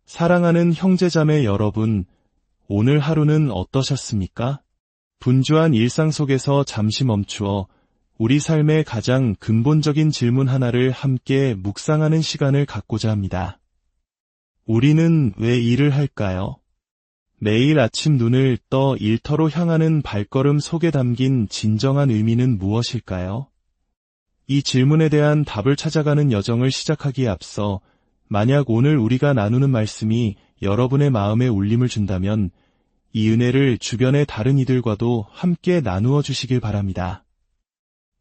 사랑하는 형제자매 여러분, 오늘 하루는 어떠셨습니까? 분주한 일상 속에서 잠시 멈추어 우리 삶의 가장 근본적인 질문 하나를 함께 묵상하는 시간을 갖고자 합니다. 우리는 왜 일을 할까요? 매일 아침 눈을 떠 일터로 향하는 발걸음 속에 담긴 진정한 의미는 무엇일까요? 이 질문에 대한 답을 찾아가는 여정을 시작하기에 앞서 만약 오늘 우리가 나누는 말씀이 여러분의 마음에 울림을 준다면 이 은혜를 주변의 다른 이들과도 함께 나누어 주시길 바랍니다.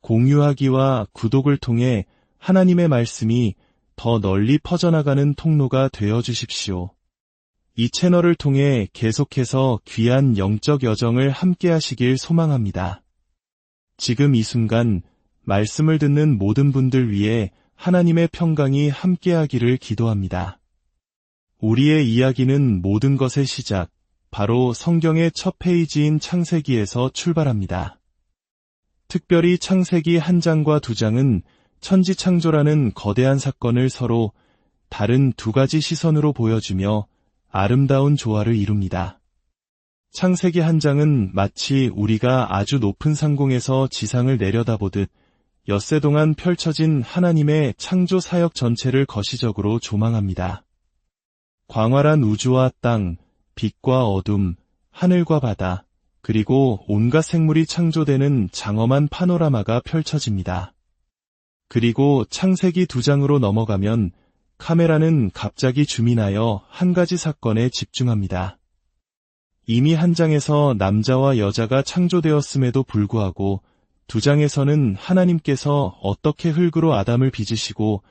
공유하기와 구독을 통해 하나님의 말씀이 더 널리 퍼져나가는 통로가 되어 주십시오. 이 채널을 통해 계속해서 귀한 영적 여정을 함께 하시길 소망합니다. 지금 이 순간 말씀을 듣는 모든 분들 위해 하나님의 평강이 함께하기를 기도합니다. 우리의 이야기는 모든 것의 시작, 바로 성경의 첫 페이지인 창세기에서 출발합니다. 특별히 창세기 1장과 2장은 천지창조라는 거대한 사건을 서로 다른 두 가지 시선으로 보여주며 아름다운 조화를 이룹니다. 창세기 1장은 마치 우리가 아주 높은 상공에서 지상을 내려다보듯 엿새 동안 펼쳐진 하나님의 창조 사역 전체를 거시적으로 조망합니다. 광활한 우주와 땅, 빛과 어둠, 하늘과 바다, 그리고 온갖 생물이 창조되는 장엄한 파노라마가 펼쳐집니다. 그리고 창세기 2장으로 넘어가면 카메라는 갑자기 줌인하여 한 가지 사건에 집중합니다. 이미 1장에서 남자와 여자가 창조되었음에도 불구하고 2장에서는 하나님께서 어떻게 흙으로 아담을 빚으시고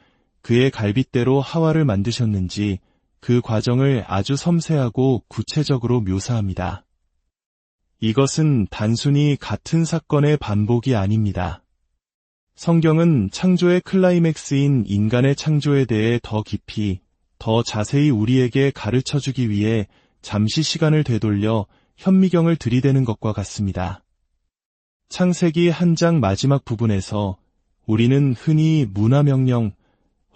그의 갈빗대로 하와를 만드셨는지 그 과정을 아주 섬세하고 구체적으로 묘사합니다. 이것은 단순히 같은 사건의 반복이 아닙니다. 성경은 창조의 클라이맥스인 인간의 창조에 대해 더 깊이, 더 자세히 우리에게 가르쳐주기 위해 잠시 시간을 되돌려 현미경을 들이대는 것과 같습니다. 창세기 1장 마지막 부분에서 우리는 흔히 문화명령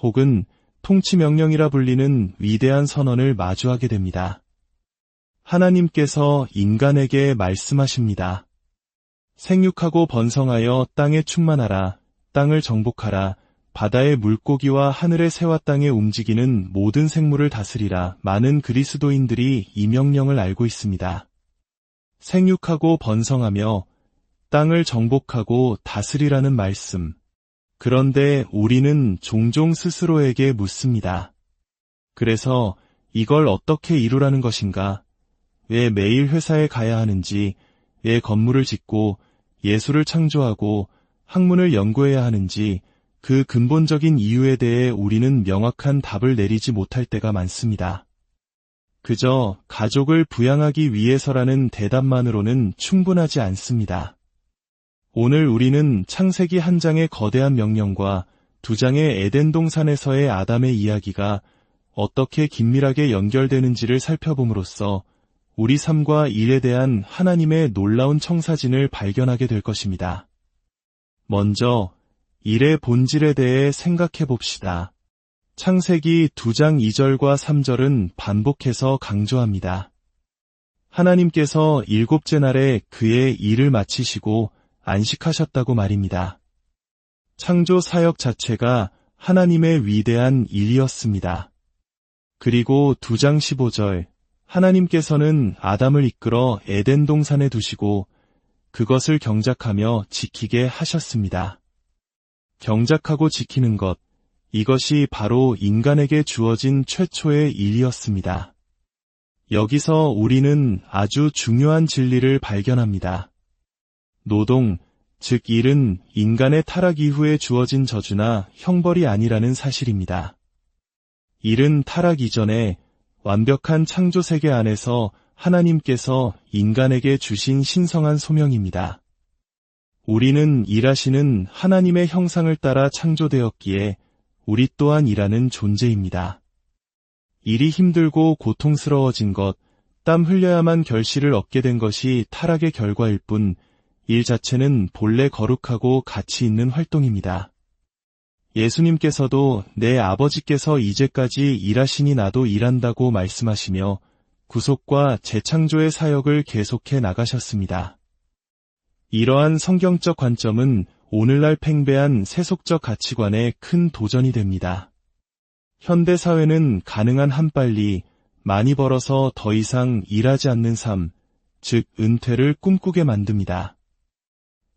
혹은 통치명령이라 불리는 위대한 선언을 마주하게 됩니다. 하나님께서 인간에게 말씀하십니다. 생육하고 번성하여 땅에 충만하라, 땅을 정복하라, 바다의 물고기와 하늘의 새와 땅에 움직이는 모든 생물을 다스리라. 많은 그리스도인들이 이 명령을 알고 있습니다. 생육하고 번성하며 땅을 정복하고 다스리라는 말씀. 그런데 우리는 종종 스스로에게 묻습니다. 그래서 이걸 어떻게 이루라는 것인가? 왜 매일 회사에 가야 하는지, 왜 건물을 짓고 예술을 창조하고 학문을 연구해야 하는지 그 근본적인 이유에 대해 우리는 명확한 답을 내리지 못할 때가 많습니다. 그저 가족을 부양하기 위해서라는 대답만으로는 충분하지 않습니다. 오늘 우리는 창세기 1장의 거대한 명령과 2장의 에덴 동산에서의 아담의 이야기가 어떻게 긴밀하게 연결되는지를 살펴봄으로써 우리 삶과 일에 대한 하나님의 놀라운 청사진을 발견하게 될 것입니다. 먼저 일의 본질에 대해 생각해 봅시다. 창세기 2장 2절과 3절은 반복해서 강조합니다. 하나님께서 7째 날에 그의 일을 마치시고 안식하셨다고 말입니다. 창조 사역 자체가 하나님의 위대한 일이었습니다. 그리고 2장 15절, 하나님께서는 아담을 이끌어 에덴 동산에 두시고 그것을 경작하며 지키게 하셨습니다. 경작하고 지키는 것, 이것이 바로 인간에게 주어진 최초의 일이었습니다. 여기서 우리는 아주 중요한 진리를 발견합니다. 노동, 즉 일은 인간의 타락 이후에 주어진 저주나 형벌이 아니라는 사실입니다. 일은 타락 이전에 완벽한 창조 세계 안에서 하나님께서 인간에게 주신 신성한 소명입니다. 우리는 일하시는 하나님의 형상을 따라 창조되었기에 우리 또한 일하는 존재입니다. 일이 힘들고 고통스러워진 것, 땀 흘려야만 결실을 얻게 된 것이 타락의 결과일 뿐, 일 자체는 본래 거룩하고 가치 있는 활동입니다. 예수님께서도 내 아버지께서 이제까지 일하시니 나도 일한다고 말씀하시며 구속과 재창조의 사역을 계속해 나가셨습니다. 이러한 성경적 관점은 오늘날 팽배한 세속적 가치관에 큰 도전이 됩니다. 현대 사회는 가능한 한 빨리 많이 벌어서 더 이상 일하지 않는 삶, 즉 은퇴를 꿈꾸게 만듭니다.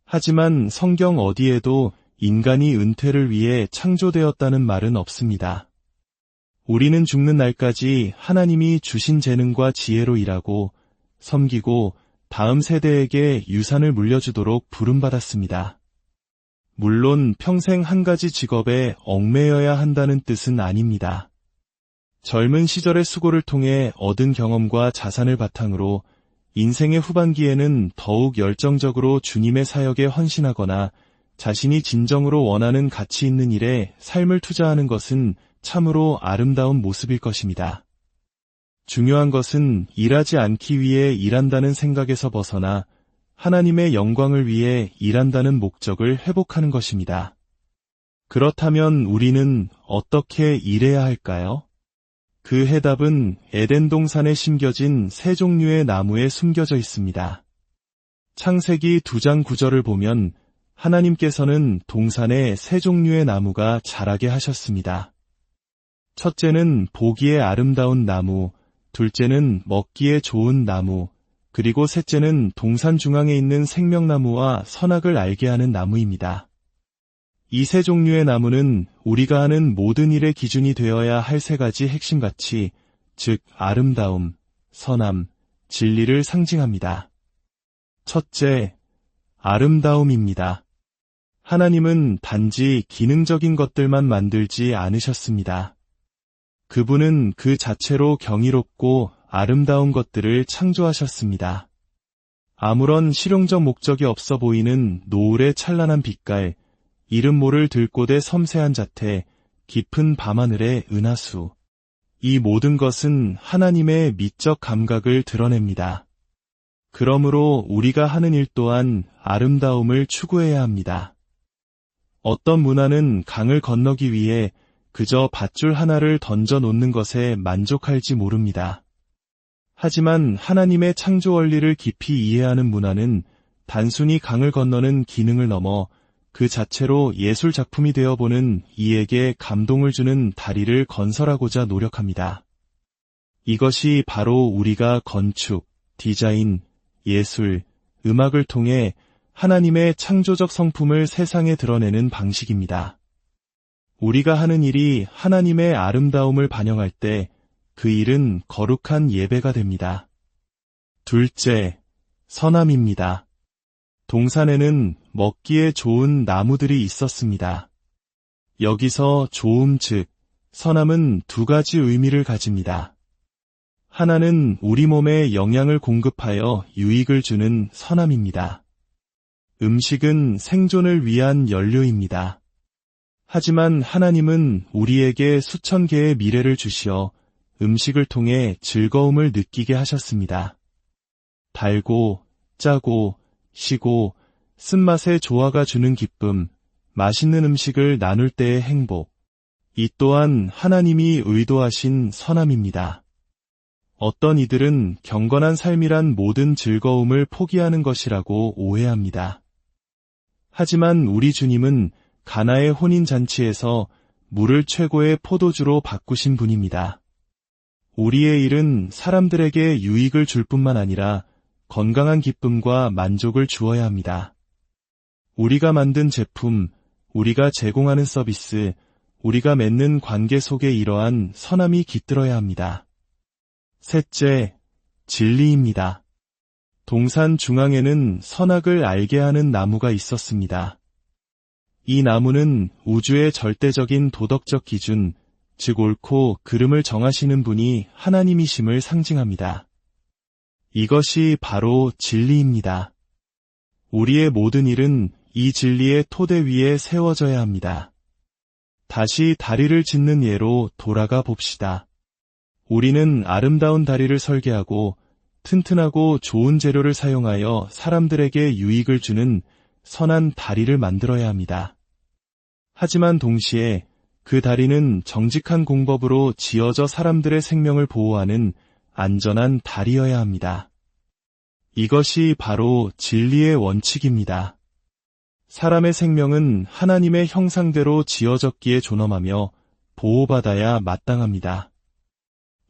하지만 성경 어디에도 인간이 은퇴를 위해 창조되었다는 말은 없습니다. 우리는 죽는 날까지 하나님이 주신 재능과 지혜로 일하고 섬기고 다음 세대에게 유산을 물려주도록 부름받았습니다. 물론 평생 한 가지 직업에 얽매여야 한다는 뜻은 아닙니다. 젊은 시절의 수고를 통해 얻은 경험과 자산을 바탕으로 인생의 후반기에는 더욱 열정적으로 주님의 사역에 헌신하거나 자신이 진정으로 원하는 가치 있는 일에 삶을 투자하는 것은 참으로 아름다운 모습일 것입니다. 중요한 것은 일하지 않기 위해 일한다는 생각에서 벗어나 하나님의 영광을 위해 일한다는 목적을 회복하는 것입니다. 그렇다면 우리는 어떻게 일해야 할까요? 그 해답은 에덴 동산에 심겨진 세 종류의 나무에 숨겨져 있습니다. 창세기 2장 9절을 보면 하나님께서는 동산에 세 종류의 나무가 자라게 하셨습니다. 첫째는 보기에 아름다운 나무, 둘째는 먹기에 좋은 나무, 그리고 셋째는 동산 중앙에 있는 생명나무와 선악을 알게 하는 나무입니다. 이 세 종류의 나무는 우리가 하는 모든 일의 기준이 되어야 할 세 가지 핵심 가치, 즉 아름다움, 선함, 진리를 상징합니다. 첫째, 아름다움입니다. 하나님은 단지 기능적인 것들만 만들지 않으셨습니다. 그분은 그 자체로 경이롭고 아름다운 것들을 창조하셨습니다. 아무런 실용적 목적이 없어 보이는 노을의 찬란한 빛깔, 이름 모를 들꽃의 섬세한 자태, 깊은 밤하늘의 은하수. 이 모든 것은 하나님의 미적 감각을 드러냅니다. 그러므로 우리가 하는 일 또한 아름다움을 추구해야 합니다. 어떤 문화는 강을 건너기 위해 그저 밧줄 하나를 던져 놓는 것에 만족할지 모릅니다. 하지만 하나님의 창조 원리를 깊이 이해하는 문화는 단순히 강을 건너는 기능을 넘어 그 자체로 예술 작품이 되어보는 이에게 감동을 주는 다리를 건설하고자 노력합니다. 이것이 바로 우리가 건축, 디자인, 예술, 음악을 통해 하나님의 창조적 성품을 세상에 드러내는 방식입니다. 우리가 하는 일이 하나님의 아름다움을 반영할 때 그 일은 거룩한 예배가 됩니다. 둘째, 선함입니다. 동산에는 먹기에 좋은 나무들이 있었습니다. 여기서 좋음 즉 선함은 두 가지 의미를 가집니다. 하나는 우리 몸에 영양을 공급하여 유익을 주는 선함입니다. 음식은 생존을 위한 연료입니다. 하지만 하나님은 우리에게 수천 개의 미래를 주시어 음식을 통해 즐거움을 느끼게 하셨습니다. 달고, 짜고, 시고, 쓴맛의 조화가 주는 기쁨, 맛있는 음식을 나눌 때의 행복, 이 또한 하나님이 의도하신 선함입니다. 어떤 이들은 경건한 삶이란 모든 즐거움을 포기하는 것이라고 오해합니다. 하지만 우리 주님은 가나의 혼인잔치에서 물을 최고의 포도주로 바꾸신 분입니다. 우리의 일은 사람들에게 유익을 줄 뿐만 아니라 건강한 기쁨과 만족을 주어야 합니다. 우리가 만든 제품, 우리가 제공하는 서비스, 우리가 맺는 관계 속에 이러한 선함이 깃들어야 합니다. 셋째, 진리입니다. 동산 중앙에는 선악을 알게 하는 나무가 있었습니다. 이 나무는 우주의 절대적인 도덕적 기준, 즉 옳고 그름을 정하시는 분이 하나님이심을 상징합니다. 이것이 바로 진리입니다. 우리의 모든 일은 이 진리의 토대 위에 세워져야 합니다. 다시 다리를 짓는 예로 돌아가 봅시다. 우리는 아름다운 다리를 설계하고 튼튼하고 좋은 재료를 사용하여 사람들에게 유익을 주는 선한 다리를 만들어야 합니다. 하지만 동시에 그 다리는 정직한 공법으로 지어져 사람들의 생명을 보호하는 안전한 다리여야 합니다. 이것이 바로 진리의 원칙입니다. 사람의 생명은 하나님의 형상대로 지어졌기에 존엄하며 보호받아야 마땅합니다.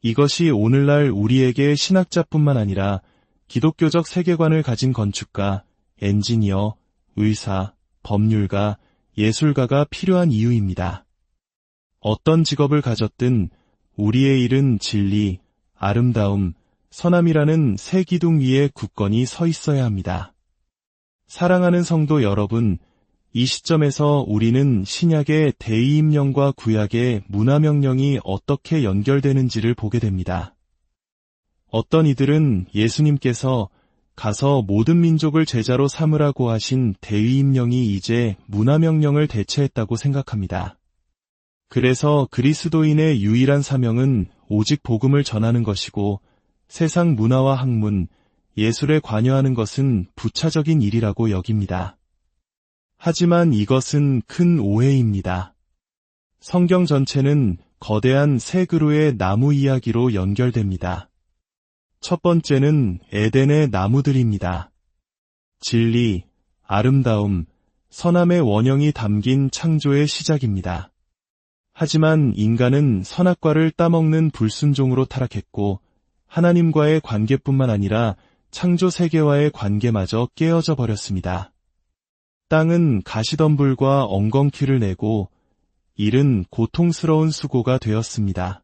이것이 오늘날 우리에게 신학자뿐만 아니라 기독교적 세계관을 가진 건축가, 엔지니어, 의사, 법률가, 예술가가 필요한 이유입니다. 어떤 직업을 가졌든 우리의 일은 진리, 아름다움, 선함이라는 새 기둥 위에 굳건히 서 있어야 합니다. 사랑하는 성도 여러분, 이 시점에서 우리는 신약의 대의임령과 구약의 문화명령이 어떻게 연결되는지를 보게 됩니다. 어떤 이들은 예수님께서 가서 모든 민족을 제자로 삼으라고 하신 대의임령이 이제 문화명령을 대체했다고 생각합니다. 그래서 그리스도인의 유일한 사명은 오직 복음을 전하는 것이고 세상 문화와 학문, 예술에 관여하는 것은 부차적인 일이라고 여깁니다. 하지만 이것은 큰 오해입니다. 성경 전체는 거대한 세 그루의 나무 이야기로 연결됩니다. 첫 번째는 에덴의 나무들입니다. 진리, 아름다움, 선함의 원형이 담긴 창조의 시작입니다. 하지만 인간은 선악과를 따먹는 불순종으로 타락했고 하나님과의 관계뿐만 아니라 창조 세계와의 관계마저 깨어져 버렸습니다. 땅은 가시덤불과 엉겅퀴를 내고 일은 고통스러운 수고가 되었습니다.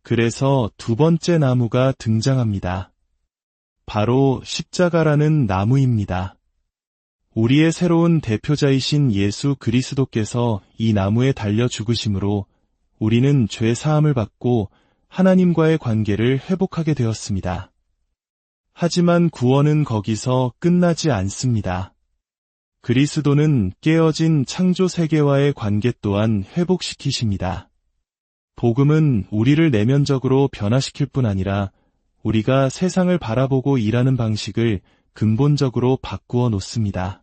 그래서 두 번째 나무가 등장합니다. 바로 십자가라는 나무입니다. 우리의 새로운 대표자이신 예수 그리스도께서 이 나무에 달려 죽으심으로 우리는 죄 사함을 받고 하나님과의 관계를 회복하게 되었습니다. 하지만 구원은 거기서 끝나지 않습니다. 그리스도는 깨어진 창조 세계와의 관계 또한 회복시키십니다. 복음은 우리를 내면적으로 변화시킬 뿐 아니라 우리가 세상을 바라보고 일하는 방식을 근본적으로 바꾸어 놓습니다.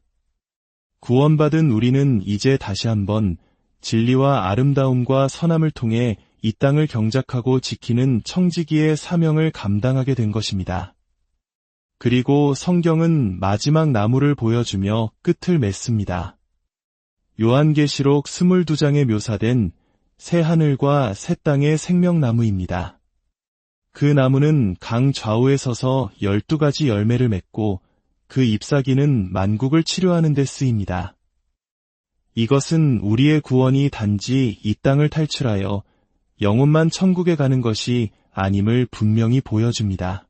구원받은 우리는 이제 다시 한번 진리와 아름다움과 선함을 통해 이 땅을 경작하고 지키는 청지기의 사명을 감당하게 된 것입니다. 그리고 성경은 마지막 나무를 보여주며 끝을 맺습니다. 요한계시록 22장에 묘사된 새 하늘과 새 땅의 생명나무입니다. 그 나무는 강 좌우에 서서 12가지 열매를 맺고 그 잎사귀는 만국을 치료하는 데 쓰입니다. 이것은 우리의 구원이 단지 이 땅을 탈출하여 영혼만 천국에 가는 것이 아님을 분명히 보여줍니다.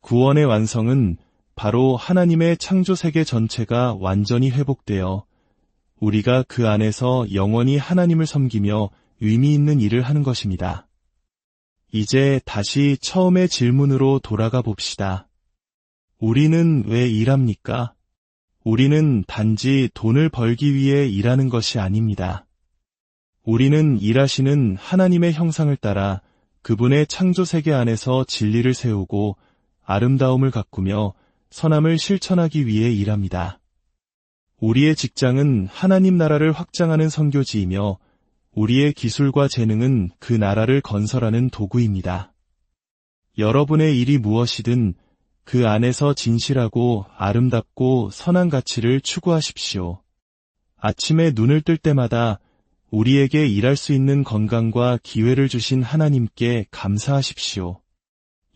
구원의 완성은 바로 하나님의 창조세계 전체가 완전히 회복되어 우리가 그 안에서 영원히 하나님을 섬기며 의미 있는 일을 하는 것입니다. 이제 다시 처음의 질문으로 돌아가 봅시다. 우리는 왜 일합니까? 우리는 단지 돈을 벌기 위해 일하는 것이 아닙니다. 우리는 일하시는 하나님의 형상을 따라 그분의 창조세계 안에서 진리를 세우고 아름다움을 가꾸며 선함을 실천하기 위해 일합니다. 우리의 직장은 하나님 나라를 확장하는 선교지이며 우리의 기술과 재능은 그 나라를 건설하는 도구입니다. 여러분의 일이 무엇이든 그 안에서 진실하고 아름답고 선한 가치를 추구하십시오. 아침에 눈을 뜰 때마다 우리에게 일할 수 있는 건강과 기회를 주신 하나님께 감사하십시오.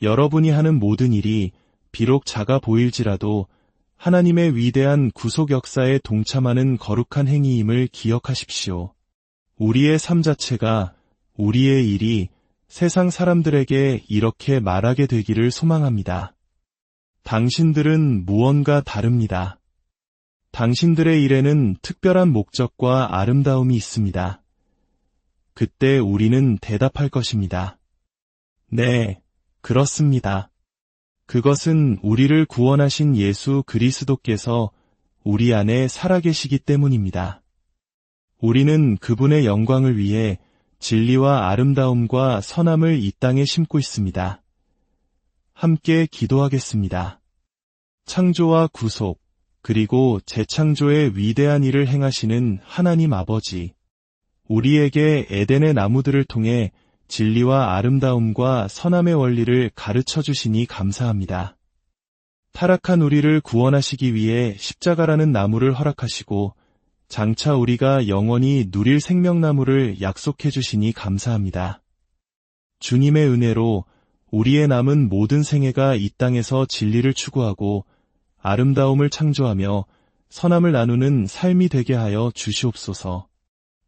여러분이 하는 모든 일이 비록 작아 보일지라도 하나님의 위대한 구속 역사에 동참하는 거룩한 행위임을 기억하십시오. 우리의 삶 자체가, 우리의 일이 세상 사람들에게 이렇게 말하게 되기를 소망합니다. 당신들은 무언가 다릅니다. 당신들의 일에는 특별한 목적과 아름다움이 있습니다. 그때 우리는 대답할 것입니다. 네, 그렇습니다. 그것은 우리를 구원하신 예수 그리스도께서 우리 안에 살아계시기 때문입니다. 우리는 그분의 영광을 위해 진리와 아름다움과 선함을 이 땅에 심고 있습니다. 함께 기도하겠습니다. 창조와 구속, 그리고 재창조의 위대한 일을 행하시는 하나님 아버지, 우리에게 에덴의 나무들을 통해 진리와 아름다움과 선함의 원리를 가르쳐 주시니 감사합니다. 타락한 우리를 구원하시기 위해 십자가라는 나무를 허락하시고 장차 우리가 영원히 누릴 생명나무를 약속해 주시니 감사합니다. 주님의 은혜로 우리의 남은 모든 생애가 이 땅에서 진리를 추구하고 아름다움을 창조하며 선함을 나누는 삶이 되게 하여 주시옵소서.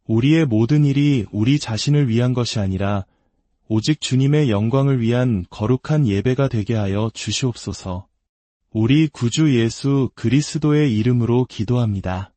우리의 모든 일이 우리 자신을 위한 것이 아니라 오직 주님의 영광을 위한 거룩한 예배가 되게 하여 주시옵소서. 우리 구주 예수 그리스도의 이름으로 기도합니다.